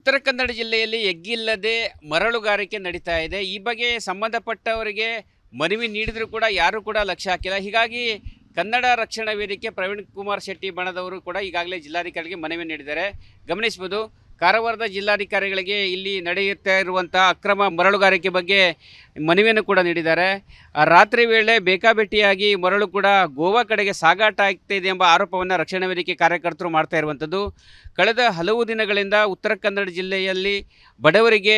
ಉತ್ತರ ಕನ್ನಡ ಜಿಲ್ಲೆಯಲ್ಲಿ ಎಗ್ಗಿಲ್ಲದೆ ಮರಳುಗಾರಿಕೆ ನಡೀತಾ ಇದೆ. ಈ ಬಗ್ಗೆ ಸಂಬಂಧಪಟ್ಟವರಿಗೆ ಮನವಿ ನೀಡಿದರೂ ಕೂಡ ಯಾರೂ ಕೂಡ ಲಕ್ಷ್ಯ ಹಾಕಿಲ್ಲ. ಹೀಗಾಗಿ ಕನ್ನಡ ರಕ್ಷಣಾ ವೇದಿಕೆ ಪ್ರವೀಣ್ ಕುಮಾರ್ ಶೆಟ್ಟಿ ಬಣದವರು ಕೂಡ ಈಗಾಗಲೇ ಜಿಲ್ಲಾಧಿಕಾರಿಗೆ ಮನವಿ ನೀಡಿದ್ದಾರೆ. ಗಮನಿಸಬಹುದು, ಕಾರವಾರದ ಜಿಲ್ಲಾಧಿಕಾರಿಗಳಿಗೆ ಇಲ್ಲಿ ನಡೆಯುತ್ತಾ ಇರುವಂಥ ಅಕ್ರಮ ಮರಳುಗಾರಿಕೆ ಬಗ್ಗೆ ಮನವಿಯನ್ನು ಕೂಡ ನೀಡಿದ್ದಾರೆ. ರಾತ್ರಿ ವೇಳೆ ಬೇಕಾಬಿಟ್ಟಿಯಾಗಿ ಮರಳು ಕೂಡ ಗೋವಾ ಕಡೆಗೆ ಸಾಗಾಟ ಆಗ್ತಾಯಿದೆ ಎಂಬ ಆರೋಪವನ್ನು ರಕ್ಷಣಾ ವೇದಿಕೆ ಕಾರ್ಯಕರ್ತರು ಮಾಡ್ತಾ ಇರುವಂಥದ್ದು. ಕಳೆದ ಹಲವು ದಿನಗಳಿಂದ ಉತ್ತರ ಕನ್ನಡ ಜಿಲ್ಲೆಯಲ್ಲಿ ಬಡವರಿಗೆ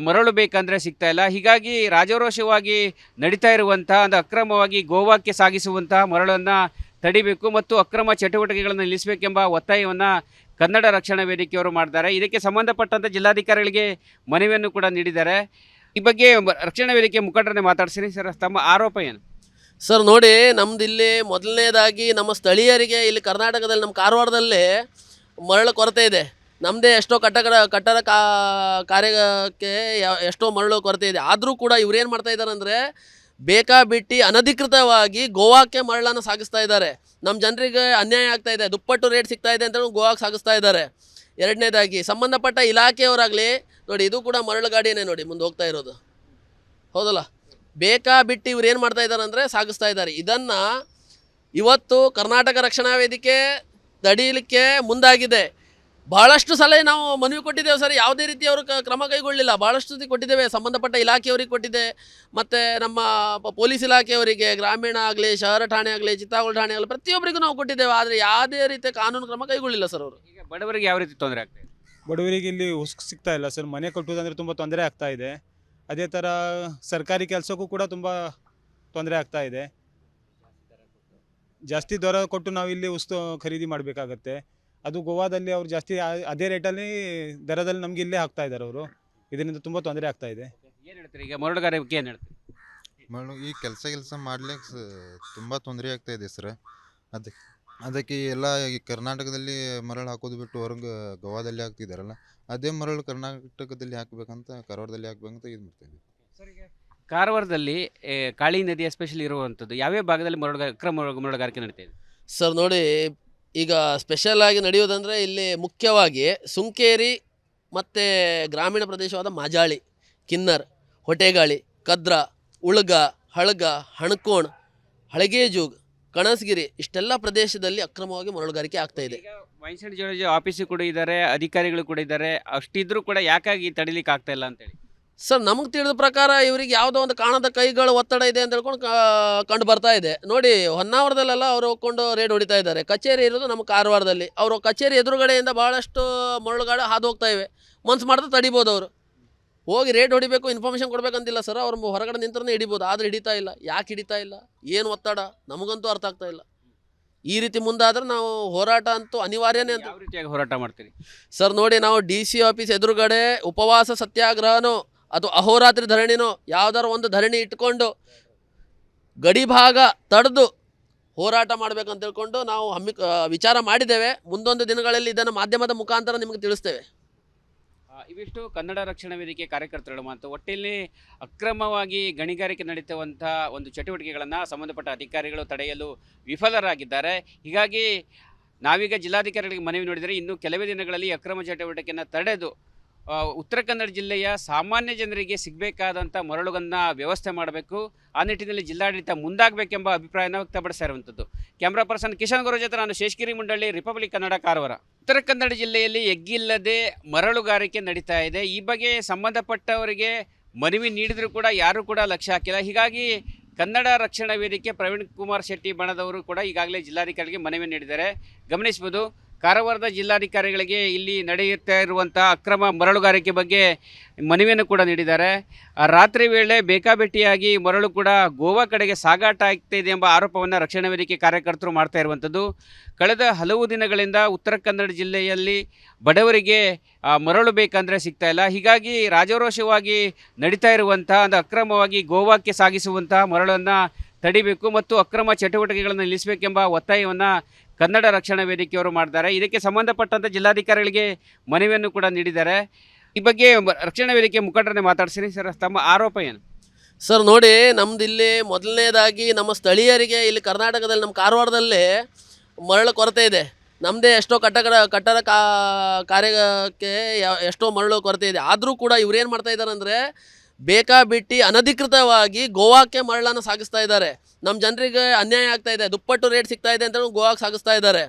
ಮರಳು ಬೇಕಂದರೆ ಸಿಗ್ತಾ ಇಲ್ಲ. ಹೀಗಾಗಿ ರಾಜಾರೋಷವಾಗಿ ನಡೀತಾ ಇರುವಂಥ ಅಕ್ರಮವಾಗಿ ಗೋವಾಕ್ಕೆ ಸಾಗಿಸುವಂಥ ಮರಳನ್ನು ತಡಿಬೇಕು ಮತ್ತು ಅಕ್ರಮ ಚಟುವಟಿಕೆಗಳನ್ನು ನಿಲ್ಲಿಸಬೇಕೆಂಬ ಒತ್ತಾಯವನ್ನು ಕನ್ನಡ ರಕ್ಷಣಾ ವೇದಿಕೆಯವರು ಮಾಡಿದ್ದಾರೆ. ಇದಕ್ಕೆ ಸಂಬಂಧಪಟ್ಟಂತೆ ಜಿಲ್ಲಾಧಿಕಾರಿಗಳಿಗೆ ಮನವಿಯನ್ನು ಕೂಡ ನೀಡಿದ್ದಾರೆ. ಈ ಬಗ್ಗೆ ರಕ್ಷಣಾ ವೇದಿಕೆ ಮುಖಂಡರನ್ನೇ ಮಾತಾಡ್ತೀನಿ. ಸರ್, ತಮ್ಮ ಆರೋಪ ಏನು? ಸರ್ ನೋಡಿ, ನಮ್ದು ಇಲ್ಲಿ ಮೊದಲನೇದಾಗಿ ನಮ್ಮ ಸ್ಥಳೀಯರಿಗೆ ಇಲ್ಲಿ ಕರ್ನಾಟಕದಲ್ಲಿ ನಮ್ಮ ಕಾರವಾರದಲ್ಲಿ ಮರಳು ಕೊರತೆ ಇದೆ. ನಮ್ಮದೇ ಎಷ್ಟೋ ಕಟ್ಟಡ ಕಾರ್ಯಕ್ಕೆ ಎಷ್ಟೋ ಮರಳು ಕೊರತೆ ಇದೆ. ಆದರೂ ಕೂಡ ಇವ್ರೇನು ಮಾಡ್ತಾ ಇದ್ದಾರೆ ಅಂದರೆ ಬೇಕಾಬಿಟ್ಟು ಅನಧಿಕೃತವಾಗಿ ಗೋವಾಕ್ಕೆ ಮರಳನ್ನು ಸಾಗಿಸ್ತಾ ಇದ್ದಾರೆ. ನಮ್ಮ ಜನರಿಗೆ ಅನ್ಯಾಯ ಆಗ್ತಾ ಇದೆ, ದುಪ್ಪಟ್ಟು ರೇಟ್ ಸಿಗ್ತಾ ಇದೆ ಅಂತ ಗೋವಾಕ್ಕೆ ಸಾಗಿಸ್ತಾ ಇದ್ದಾರೆ. ಎರಡನೇದಾಗಿ ಸಂಬಂಧಪಟ್ಟ ಇಲಾಖೆಯವರಾಗಲಿ ನೋಡಿ, ಇದು ಕೂಡ ಮರಳು ಗಾಡಿನೇ ನೋಡಿ ಮುಂದೆ ಹೋಗ್ತಾ ಇರೋದು, ಹೌದಲ್ಲ. ಬೇಕಾಬಿಟ್ಟು ಇವ್ರು ಏನು ಮಾಡ್ತಾ ಇದ್ದಾರೆ ಅಂದರೆ ಸಾಗಿಸ್ತಾ ಇದ್ದಾರೆ. ಇದನ್ನು ಇವತ್ತು ಕರ್ನಾಟಕ ರಕ್ಷಣಾ ವೇದಿಕೆ ತಡೀಲಿಕ್ಕೆ ಮುಂದಾಗಿದೆ. ಭಾಳಷ್ಟು ಸಲ ನಾವು ಮನವಿ ಕೊಟ್ಟಿದ್ದೇವೆ ಸರ್, ಯಾವುದೇ ರೀತಿ ಅವರು ಕ್ರಮ ಕೈಗೊಳ್ಳಿಲ್ಲ. ಭಾಳಷ್ಟು ಸತಿ ಕೊಟ್ಟಿದ್ದೇವೆ, ಸಂಬಂಧಪಟ್ಟ ಇಲಾಖೆಯವರಿಗೆ ಕೊಟ್ಟಿದ್ದೆ, ಮತ್ತು ನಮ್ಮ ಪೊಲೀಸ್ ಇಲಾಖೆಯವರಿಗೆ, ಗ್ರಾಮೀಣ ಆಗಲಿ, ಶಹರ ಠಾಣೆ ಆಗಲಿ, ಚಿತ್ತಾಗೋಳ ಠಾಣೆ ಆಗಲಿ, ಪ್ರತಿಯೊಬ್ಬರಿಗೂ ನಾವು ಕೊಟ್ಟಿದ್ದೇವೆ. ಆದರೆ ಯಾವುದೇ ರೀತಿಯ ಕಾನೂನು ಕ್ರಮ ಕೈಗೊಳ್ಳಿಲ್ಲ ಸರ್ ಅವರು. ಈಗ ಬಡವರಿಗೆ ಯಾವ ರೀತಿ ತೊಂದರೆ ಆಗ್ತಾ ಇದೆ? ಬಡವರಿಗೆ ಇಲ್ಲಿ ಉಸ್ಕ್ ಸಿಗ್ತಾ ಇಲ್ಲ ಸರ್. ಮನೆ ಕಟ್ಟುವುದಂದರೆ ತುಂಬ ತೊಂದರೆ ಆಗ್ತಾ ಇದೆ. ಅದೇ ಥರ ಸರ್ಕಾರಿ ಕೆಲಸಕ್ಕೂ ಕೂಡ ತುಂಬ ತೊಂದರೆ ಆಗ್ತಾ ಇದೆ. ಜಾಸ್ತಿ ದರ ಕೊಟ್ಟು ನಾವು ಇಲ್ಲಿ ಉಸ್ತು ಖರೀದಿ ಮಾಡಬೇಕಾಗತ್ತೆ. ಅದು ಗೋವಾದಲ್ಲಿ ಅವ್ರು ಜಾಸ್ತಿ ಅದೇ ರೇಟಲ್ಲಿ ದರದಲ್ಲಿ ನಮ್ಗೆ ಇಲ್ಲೇ ಹಾಕ್ತಾ ಇದ್ದಾರೆ ಅವರು. ಇದರಿಂದ ತುಂಬ ತೊಂದರೆ ಆಗ್ತಾ ಇದೆ. ಏನು ಹೇಳ್ತೀರಿ ಈಗ ಮರಳುಗಾರಿಕೆ? ಏನು ಹೇಳ್ತೀರಿ? ಈ ಕೆಲಸ ಮಾಡ್ಲಿಕ್ಕೆ ತುಂಬ ತೊಂದರೆ ಆಗ್ತಾ ಇದೆ ಸರ್. ಅದಕ್ಕೆ ಎಲ್ಲ ಈ ಕರ್ನಾಟಕದಲ್ಲಿ ಮರಳು ಹಾಕೋದು ಬಿಟ್ಟು ಹೊರಗೆ ಗೋವಾದಲ್ಲಿ ಹಾಕ್ತಿದ್ದಾರಲ್ಲ, ಅದೇ ಮರಳು ಕರ್ನಾಟಕದಲ್ಲಿ ಹಾಕಬೇಕಂತ, ಕಾರವಾರದಲ್ಲಿ ಹಾಕ್ಬೇಕಂತ ಇದು ಮಾಡ್ತಾಯಿದ್ವಿ. ಕಾರವಾರದಲ್ಲಿ ಕಾಳಿ ನದಿ ಎಸ್ಪೆಷಲಿ ಇರುವಂಥದ್ದು ಯಾವ್ಯಾವ ಭಾಗದಲ್ಲಿ ಅಕ್ರಮ ಮರಳುಗಾರಿಕೆ ನಡೀತಾ ಇದೆ? ಸರ್ ನೋಡಿ, ಈಗ ಸ್ಪೆಷಲ್ ಆಗಿ ನಡೆಯೋದಂದರೆ ಇಲ್ಲಿ ಮುಖ್ಯವಾಗಿ ಸುಂಕೇರಿ ಮತ್ತು ಗ್ರಾಮೀಣ ಪ್ರದೇಶವಾದ ಮಾಜಾಳಿ, ಕಿನ್ನರ್, ಹೊಟೆಗಾಳಿ, ಕದ್ರ, ಉಳ್ಗ, ಹಳಗ, ಹಣಕೋಣ್, ಹಳಗೇಜೂಗ್, ಕಣಸ್ಗಿರಿ ಇಷ್ಟೆಲ್ಲ ಪ್ರದೇಶದಲ್ಲಿ ಅಕ್ರಮವಾಗಿ ಮರಳುಗಾರಿಕೆ ಆಗ್ತಾ ಇದೆ. ಈಗ ಮೈಸೂರು ಜಿಲ್ಲೆ ಆಫೀಸಿಗೆ ಕೂಡ ಇದ್ದಾರೆ, ಅಧಿಕಾರಿಗಳು ಕೂಡ ಇದ್ದಾರೆ. ಅಷ್ಟಿದ್ರೂ ಕೂಡ ಯಾಕಾಗಿ ತಡಿಲಿಕ್ಕೆ ಆಗ್ತಾ ಇಲ್ಲ ಅಂತೇಳಿ? ಸರ್, ನಮಗೆ ತಿಳಿದ ಪ್ರಕಾರ ಇವರಿಗೆ ಯಾವುದೋ ಒಂದು ಕಾಣದ ಕೈಗಳ ಒತ್ತಡ ಇದೆ ಅಂತ ಹೇಳ್ಕೊಂಡು ಕಂಡು ಬರ್ತಾ ಇದೆ. ನೋಡಿ, ಹೊನ್ನಾವರದಲ್ಲೆಲ್ಲ ಅವರು ಹೋಗ್ಕೊಂಡು ರೇಡ್ ಹೊಡಿತಾ ಇದ್ದಾರೆ. ಕಚೇರಿ ಇರೋದು ನಮ್ಮ ಕಾರವಾರದಲ್ಲಿ. ಅವರು ಕಚೇರಿ ಎದುರುಗಡೆಯಿಂದ ಭಾಳಷ್ಟು ಮರಳುಗಾಡು ಹಾದು ಹೋಗ್ತಾ ಇವೆ. ಮನ್ಸು ಮಾಡಿದ್ರೆ ತಡಿಬೋದು. ಅವರು ಹೋಗಿ ರೇಡ್ ಹೊಡಿಬೇಕು, ಇನ್ಫಾರ್ಮೇಷನ್ ಕೊಡಬೇಕಂತಿಲ್ಲ ಸರ್. ಅವ್ರು ಹೊರಗಡೆ ನಿಂತರೇ ಹಿಡಿಬೋದು, ಆದರೆ ಹಿಡಿತಾ ಇಲ್ಲ. ಯಾಕೆ ಹಿಡಿತಾ ಇಲ್ಲ, ಏನು ಒತ್ತಡ, ನಮಗಂತೂ ಅರ್ಥ ಆಗ್ತಾ ಇಲ್ಲ. ಈ ರೀತಿ ಮುಂದಾದ್ರೆ ನಾವು ಹೋರಾಟ ಅಂತೂ ಅನಿವಾರ್ಯನೇ ಅಂತ. ಯಾವ ರೀತಿಯಾಗಿ ಹೋರಾಟ ಮಾಡ್ತೀರಿ ಸರ್? ನೋಡಿ, ನಾವು DC ಆಫೀಸ್ ಎದುರುಗಡೆ ಉಪವಾಸ ಸತ್ಯಾಗ್ರಹನೋ ಅಥವಾ ಅಹೋರಾತ್ರಿ ಧರಣಿನೋ ಯಾವ್ದಾರು ಒಂದು ಧರಣಿ ಇಟ್ಕೊಂಡು ಗಡಿ ಭಾಗ ತಡೆದು ಹೋರಾಟ ಮಾಡಬೇಕಂತ ಹೇಳ್ಕೊಂಡು ನಾವು ವಿಚಾರ ಮಾಡಿದ್ದೇವೆ. ಮುಂದೊಂದು ದಿನಗಳಲ್ಲಿ ಇದನ್ನು ಮಾಧ್ಯಮದ ಮುಖಾಂತರ ನಿಮಗೆ ತಿಳಿಸ್ತೇವೆ. ಇವಿಷ್ಟು ಕನ್ನಡ ರಕ್ಷಣಾ ವೇದಿಕೆ ಕಾರ್ಯಕರ್ತರು ಮಾತು. ಒಟ್ಟಿನಲ್ಲಿ ಅಕ್ರಮವಾಗಿ ಗಣಿಗಾರಿಕೆ ನಡೀತುವಂಥ ಒಂದು ಚಟುವಟಿಕೆಗಳನ್ನು ಸಂಬಂಧಪಟ್ಟ ಅಧಿಕಾರಿಗಳು ತಡೆಯಲು ವಿಫಲರಾಗಿದ್ದಾರೆ. ಹೀಗಾಗಿ ನಾವೀಗ ಜಿಲ್ಲಾಧಿಕಾರಿಗಳಿಗೆ ಮನವಿ ನೋಡಿದರೆ ಇನ್ನು ಕೆಲವೇ ದಿನಗಳಲ್ಲಿ ಅಕ್ರಮ ಚಟುವಟಿಕೆಯನ್ನು ತಡೆದು ಉತ್ತರ ಕನ್ನಡ ಜಿಲ್ಲೆಯ ಸಾಮಾನ್ಯ ಜನರಿಗೆ ಸಿಗಬೇಕಾದಂಥ ಮರಳುಗಳನ್ನು ವ್ಯವಸ್ಥೆ ಮಾಡಬೇಕು. ಆ ನಿಟ್ಟಿನಲ್ಲಿ ಜಿಲ್ಲಾಡಳಿತ ಮುಂದಾಗಬೇಕೆಂಬ ಅಭಿಪ್ರಾಯನ ವ್ಯಕ್ತಪಡಿಸ್ತಾ ಇರುವಂಥದ್ದು. ಕ್ಯಾಮ್ರಾ ಪರ್ಸನ್ ಕಿಶನ್ ಗೌರ ಜೊತೆ ನಾನು ಶೇಷಗಿರಿ ಮುಂಡಳ್ಳಿ, ರಿಪಬ್ಲಿಕ್ ಕನ್ನಡ, ಕಾರವಾರ. ಉತ್ತರ ಕನ್ನಡ ಜಿಲ್ಲೆಯಲ್ಲಿ ಎಗ್ಗಿಲ್ಲದೆ ಮರಳುಗಾರಿಕೆ ನಡೀತಾ ಇದೆ. ಈ ಬಗ್ಗೆ ಸಂಬಂಧಪಟ್ಟವರಿಗೆ ಮನವಿ ನೀಡಿದರೂ ಕೂಡ ಯಾರೂ ಕೂಡ ಲಕ್ಷ್ಯ ಹಾಕಿಲ್ಲ. ಹೀಗಾಗಿ ಕನ್ನಡ ರಕ್ಷಣಾ ವೇದಿಕೆ ಪ್ರವೀಣ್ ಕುಮಾರ್ ಶೆಟ್ಟಿ ಬಣದವರು ಕೂಡ ಈಗಾಗಲೇ ಜಿಲ್ಲಾಧಿಕಾರಿಗೆ ಮನವಿ ನೀಡಿದ್ದಾರೆ. ಗಮನಿಸಬಹುದು, ಕಾರವಾರದ ಜಿಲ್ಲಾಧಿಕಾರಿಗಳಿಗೆ ಇಲ್ಲಿ ನಡೆಯುತ್ತಾ ಇರುವಂಥ ಅಕ್ರಮ ಮರಳುಗಾರಿಕೆ ಬಗ್ಗೆ ಮನವಿಯನ್ನು ಕೂಡ ನೀಡಿದ್ದಾರೆ. ರಾತ್ರಿ ವೇಳೆ ಬೇಕಾಬಿಟ್ಟಿಯಾಗಿ ಮರಳು ಕೂಡ ಗೋವಾ ಕಡೆಗೆ ಸಾಗಾಟ ಆಗ್ತಾಯಿದೆ ಎಂಬ ಆರೋಪವನ್ನು ರಕ್ಷಣಾ ವೇದಿಕೆ ಕಾರ್ಯಕರ್ತರು ಮಾಡ್ತಾ ಇರುವಂಥದ್ದು. ಕಳೆದ ಹಲವು ದಿನಗಳಿಂದ ಉತ್ತರ ಕನ್ನಡ ಜಿಲ್ಲೆಯಲ್ಲಿ ಬಡವರಿಗೆ ಮರಳು ಬೇಕಂದರೆ ಸಿಗ್ತಾ ಇಲ್ಲ. ಹೀಗಾಗಿ ರಾಜಾರೋಷವಾಗಿ ನಡೀತಾ ಇರುವಂಥ ಅಕ್ರಮವಾಗಿ ಗೋವಾಕ್ಕೆ ಸಾಗಿಸುವಂಥ ಮರಳನ್ನು ತಡಿಬೇಕು ಮತ್ತು ಅಕ್ರಮ ಚಟುವಟಿಕೆಗಳನ್ನು ನಿಲ್ಲಿಸಬೇಕೆಂಬ ಒತ್ತಾಯವನ್ನು ಕನ್ನಡ ರಕ್ಷಣಾ ವೇದಿಕೆಯವರು ಮಾಡಿದ್ದಾರೆ. ಇದಕ್ಕೆ ಸಂಬಂಧಪಟ್ಟಂತೆ ಜಿಲ್ಲಾಧಿಕಾರಿಗಳಿಗೆ ಮನವಿಯನ್ನು ಕೂಡ ನೀಡಿದ್ದಾರೆ. ಈ ಬಗ್ಗೆ ರಕ್ಷಣಾ ವೇದಿಕೆ ಮುಖಂಡರನ್ನೇ ಮಾತಾಡ್ತೀನಿ. ಸರ್, ತಮ್ಮ ಆರೋಪ ಏನು? ಸರ್ ನೋಡಿ, ನಮ್ದು ಇಲ್ಲಿ ಮೊದಲನೇದಾಗಿ ನಮ್ಮ ಸ್ಥಳೀಯರಿಗೆ ಇಲ್ಲಿ ಕರ್ನಾಟಕದಲ್ಲಿ ನಮ್ಮ ಕಾರವಾರದಲ್ಲಿ ಮರಳು ಕೊರತೆ ಇದೆ. ನಮ್ಮದೇ ಎಷ್ಟೋ ಕಟ್ಟಡ ಕಾರ್ಯಕ್ಕೆ ಎಷ್ಟೋ ಮರಳು ಕೊರತೆ ಇದೆ. ಆದರೂ ಕೂಡ ಇವ್ರೇನು ಮಾಡ್ತಾ ಇದ್ದಾರೆ ಅಂದರೆ ಬೇಕಾಬಿಟ್ಟು ಅನಧಿಕೃತವಾಗಿ ಗೋವಾಕ್ಕೆ ಮರಳನ್ನು ಸಾಗಿಸ್ತಾ ಇದ್ದಾರೆ. ನಮ್ಮ ಜನರಿಗೆ ಅನ್ಯಾಯ ಆಗ್ತಾ ಇದೆ, ದುಪ್ಪಟ್ಟು ರೇಟ್ ಸಿಗ್ತಾ ಇದೆ ಅಂತ ಗೋವಾಕ್ಕೆ ಸಾಗಿಸ್ತಾ ಇದ್ದಾರೆ.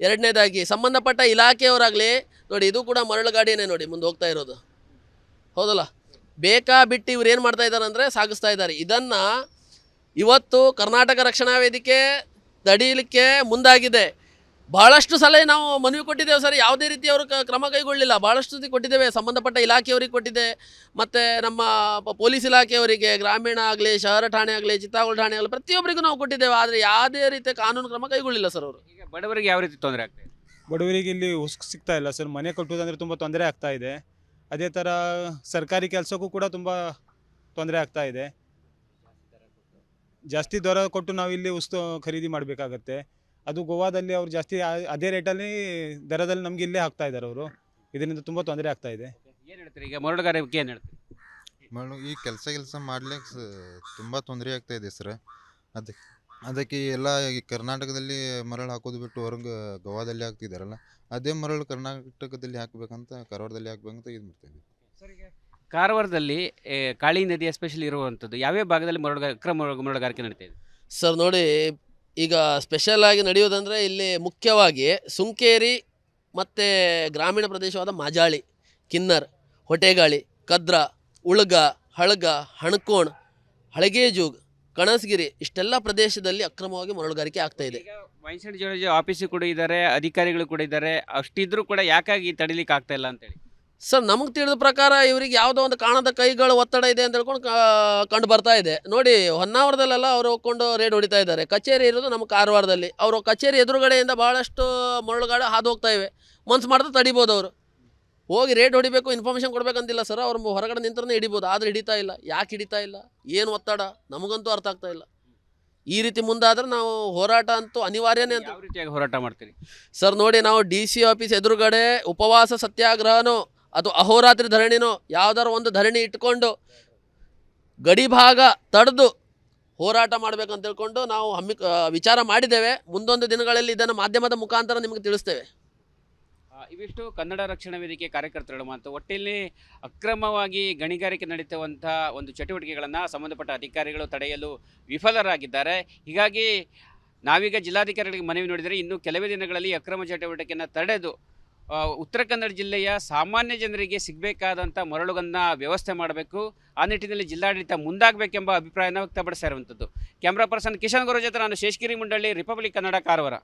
ಎರಡನೇದಾಗಿ ಸಂಬಂಧಪಟ್ಟ ಇಲಾಖೆಯವರಾಗಲಿ ನೋಡಿ, ಇದು ಕೂಡ ಮರಳು ಗಾಡಿನೇ ನೋಡಿ ಮುಂದೆ ಹೋಗ್ತಾ ಇರೋದು, ಹೌದಲ್ಲ. ಬೇಕಾಬಿಟ್ಟು ಇವ್ರು ಏನು ಮಾಡ್ತಾ ಇದ್ದಾರೆ ಅಂದರೆ ಸಾಗಿಸ್ತಾ ಇದ್ದಾರೆ. ಇದನ್ನು ಇವತ್ತು ಕರ್ನಾಟಕ ರಕ್ಷಣಾ ವೇದಿಕೆ ತಡೀಲಿಕ್ಕೆ ಮುಂದಾಗಿದೆ. ಭಾಳಷ್ಟು ಸಲ ನಾವು ಮನವಿ ಕೊಟ್ಟಿದ್ದೇವೆ ಸರ್, ಯಾವುದೇ ರೀತಿ ಅವರು ಕ್ರಮ ಕೈಗೊಳ್ಳಿಲ್ಲ. ಭಾಳಷ್ಟು ಸತಿ ಕೊಟ್ಟಿದ್ದೇವೆ, ಸಂಬಂಧಪಟ್ಟ ಇಲಾಖೆಯವರಿಗೆ ಕೊಟ್ಟಿದ್ದೆ, ಮತ್ತು ನಮ್ಮ ಪೊಲೀಸ್ ಇಲಾಖೆಯವರಿಗೆ, ಗ್ರಾಮೀಣ ಆಗಲಿ, ಶಹರ ಠಾಣೆ ಆಗಲಿ, ಚಿತ್ತಾಗೋಳ ಠಾಣೆ ಆಗಲಿ, ಪ್ರತಿಯೊಬ್ಬರಿಗೂ ನಾವು ಕೊಟ್ಟಿದ್ದೇವೆ. ಆದರೆ ಯಾವುದೇ ರೀತಿಯ ಕಾನೂನು ಕ್ರಮ ಕೈಗೊಳ್ಳಿಲ್ಲ ಸರ್ ಅವರು. ಈಗ ಬಡವರಿಗೆ ಯಾವ ರೀತಿ ತೊಂದರೆ ಆಗ್ತಾ ಇದೆ? ಬಡವರಿಗೆ ಇಲ್ಲಿ ಉಸ್ಕ್ ಸಿಗ್ತಾ ಇಲ್ಲ ಸರ್. ಮನೆ ಕಟ್ಟುವುದಂದರೆ ತುಂಬ ತೊಂದರೆ ಆಗ್ತಾ ಇದೆ. ಅದೇ ಥರ ಸರ್ಕಾರಿ ಕೆಲಸಕ್ಕೂ ಕೂಡ ತುಂಬ ತೊಂದರೆ ಆಗ್ತಾ ಇದೆ. ಜಾಸ್ತಿ ದರ ಕೊಟ್ಟು ನಾವು ಇಲ್ಲಿ ವಸ್ತು ಖರೀದಿ ಮಾಡಬೇಕಾಗತ್ತೆ. ಅದು ಗೋವಾದಲ್ಲಿ ಅವ್ರು ಜಾಸ್ತಿ ಅದೇ ರೇಟಲ್ಲಿ ದರದಲ್ಲಿ ನಮ್ಗೆ ಇಲ್ಲೇ ಹಾಕ್ತಾ ಇದ್ದಾರೆ ಅವರು. ಇದರಿಂದ ತುಂಬ ತೊಂದರೆ ಆಗ್ತಾ ಇದೆ. ಏನು ಹೇಳ್ತೀರಿ ಈಗ ಮರಳುಗಾರಿಕೆ ಏನು ಹೇಳ್ತೀರಿ? ಈ ಕೆಲಸ ಮಾಡ್ಲಿಕ್ಕೆ ತುಂಬ ತೊಂದರೆ ಆಗ್ತಾ ಇದೆ ಸರ್. ಅದಕ್ಕೆ ಎಲ್ಲ ಈ ಕರ್ನಾಟಕದಲ್ಲಿ ಮರಳು ಹಾಕೋದು ಬಿಟ್ಟು ಹೊರಗೆ ಗೋವಾದಲ್ಲಿ ಹಾಕ್ತಿದ್ದಾರಲ್ಲ, ಅದೇ ಮರಳು ಕರ್ನಾಟಕದಲ್ಲಿ ಹಾಕಬೇಕಂತ, ಕಾರವಾರದಲ್ಲಿ ಹಾಕ್ಬೇಕಂತ ಇದು ಮಾಡ್ತಾಯಿದ್ವಿ. ಕಾರವಾರದಲ್ಲಿ ಕಾಳಿ ನದಿ ಎಸ್ಪೆಷಲಿ ಇರುವಂಥದ್ದು ಯಾವ್ಯಾವ ಭಾಗದಲ್ಲಿ ಅಕ್ರಮ ಮರಳುಗಾರಿಕೆ ನಡೀತಾ ಇದೆ? ಸರ್ ನೋಡಿ, ಈಗ ಸ್ಪೆಷಲ್ ಆಗಿ ನಡೆಯೋದಂದರೆ ಇಲ್ಲಿ ಮುಖ್ಯವಾಗಿ ಸುಂಕೇರಿ ಮತ್ತು ಗ್ರಾಮೀಣ ಪ್ರದೇಶವಾದ ಮಾಜಾಳಿ, ಕಿನ್ನರ್, ಹೊಟೆಗಾಳಿ, ಕದ್ರ, ಉಳ್ಗ, ಹಳಗ, ಹಣಕೋಣ್, ಹಳಗೇಜೂಗ್, ಕಣಸ್ಗಿರಿ ಇಷ್ಟೆಲ್ಲ ಪ್ರದೇಶದಲ್ಲಿ ಅಕ್ರಮವಾಗಿ ಮರಳುಗಾರಿಕೆ ಆಗ್ತಾ ಇದೆ. ಈಗ ಮೈಸೂರು ಜಿಯೋಲಜಿ ಆಫೀಸು ಕೂಡ ಇದ್ದಾರೆ, ಅಧಿಕಾರಿಗಳು ಕೂಡ ಇದ್ದಾರೆ. ಅಷ್ಟಿದ್ರೂ ಕೂಡ ಯಾಕಾಗಿ ತಡಿಲಿಕ್ಕೆ ಆಗ್ತಾ ಇಲ್ಲ ಅಂತೇಳಿ? ಸರ್, ನಮಗೆ ತಿಳಿದ ಪ್ರಕಾರ ಇವರಿಗೆ ಯಾವುದೋ ಒಂದು ಕಾಣದ ಕೈಗಳ ಒತ್ತಡ ಇದೆ ಅಂತ ಹೇಳ್ಕೊಂಡು ಕಂಡು ಬರ್ತಾ ಇದೆ. ನೋಡಿ, ಹೊನ್ನಾವರದಲ್ಲೆಲ್ಲ ಅವರು ಹೋಗ್ಕೊಂಡು ರೇಡ್ ಹೊಡಿತಾ ಇದ್ದಾರೆ. ಕಚೇರಿ ಇರೋದು ನಮ್ಮ ಕಾರವಾರದಲ್ಲಿ. ಅವರು ಕಚೇರಿ ಎದುರುಗಡೆಯಿಂದ ಭಾಳಷ್ಟು ಮರಳುಗಾಡು ಹಾದು ಹೋಗ್ತಾ ಇವೆ. ಮನ್ಸು ಮಾಡಿದ್ರೆ ತಡಿಬೋದು. ಅವರು ಹೋಗಿ ರೇಡ್ ಹೊಡಿಬೇಕು, ಇನ್ಫಾರ್ಮೇಷನ್ ಕೊಡಬೇಕಂತಿಲ್ಲ ಸರ್. ಅವ್ರು ಹೊರಗಡೆ ನಿಂತರೇ ಹಿಡಿಬೋದು, ಆದರೆ ಹಿಡಿತಾ ಇಲ್ಲ. ಯಾಕೆ ಹಿಡಿತಾ ಇಲ್ಲ, ಏನು ಒತ್ತಡ, ನಮಗಂತೂ ಅರ್ಥ ಆಗ್ತಾ ಇಲ್ಲ. ಈ ರೀತಿ ಮುಂದಾದ್ರೆ ನಾವು ಹೋರಾಟ ಅಂತೂ ಅನಿವಾರ್ಯನೇ ಅಂತ. ಯಾವ ರೀತಿಯಾಗಿ ಹೋರಾಟ ಮಾಡ್ತೀರಿ ಸರ್? ನೋಡಿ, ನಾವು DC ಆಫೀಸ್ ಎದುರುಗಡೆ ಉಪವಾಸ ಸತ್ಯಾಗ್ರಹನೋ ಅಥವಾ ಅಹೋರಾತ್ರಿ ಧರಣಿನೋ ಯಾವ್ದಾರು ಒಂದು ಧರಣಿ ಇಟ್ಕೊಂಡು ಗಡಿ ಭಾಗ ತಡೆದು ಹೋರಾಟ ಮಾಡಬೇಕಂತ ಹೇಳ್ಕೊಂಡು ನಾವು ವಿಚಾರ ಮಾಡಿದ್ದೇವೆ. ಮುಂದೊಂದು ದಿನಗಳಲ್ಲಿ ಇದನ್ನು ಮಾಧ್ಯಮದ ಮುಖಾಂತರ ನಿಮಗೆ ತಿಳಿಸ್ತೇವೆ. ಇವಿಷ್ಟು ಕನ್ನಡ ರಕ್ಷಣಾ ವೇದಿಕೆ ಕಾರ್ಯಕರ್ತರುಗಳು ಮತ್ತು ಒಟ್ಟಿನಲ್ಲಿ ಅಕ್ರಮವಾಗಿ ಗಣಿಗಾರಿಕೆ ನಡೀತುವಂಥ ಒಂದು ಚಟುವಟಿಕೆಗಳನ್ನು ಸಂಬಂಧಪಟ್ಟ ಅಧಿಕಾರಿಗಳು ತಡೆಯಲು ವಿಫಲರಾಗಿದ್ದಾರೆ. ಹೀಗಾಗಿ ನಾವೀಗ ಜಿಲ್ಲಾಧಿಕಾರಿಗಳಿಗೆ ಮನವಿ ನೋಡಿದರೆ ಇನ್ನು ಕೆಲವೇ ದಿನಗಳಲ್ಲಿ ಅಕ್ರಮ ಚಟುವಟಿಕೆಯನ್ನು ತಡೆದು ಉತ್ತರ ಕನ್ನಡ ಜಿಲ್ಲೆಯ ಸಾಮಾನ್ಯ ಜನರಿಗೆ ಸಿಗಬೇಕಾದಂಥ ಮರಳುಗನ್ನು ವ್ಯವಸ್ಥೆ ಮಾಡಬೇಕು. ಆ ನಿಟ್ಟಿನಲ್ಲಿ ಜಿಲ್ಲಾಡಳಿತ ಮುಂದಾಗಬೇಕೆಂಬ ಅಭಿಪ್ರಾಯನ ವ್ಯಕ್ತಪಡಿಸ್ತಾ ಇರುವಂಥದ್ದು. ಕ್ಯಾಮ್ರಾ ಪರ್ಸನ್ ಕಿಶನ್ ಗೌರ ಜೊತೆ ನಾನು ಶೇಷಗಿರಿ ಮುಂಡಳ್ಳಿ, ರಿಪಬ್ಲಿಕ್ ಕನ್ನಡ, ಕಾರವಾರ.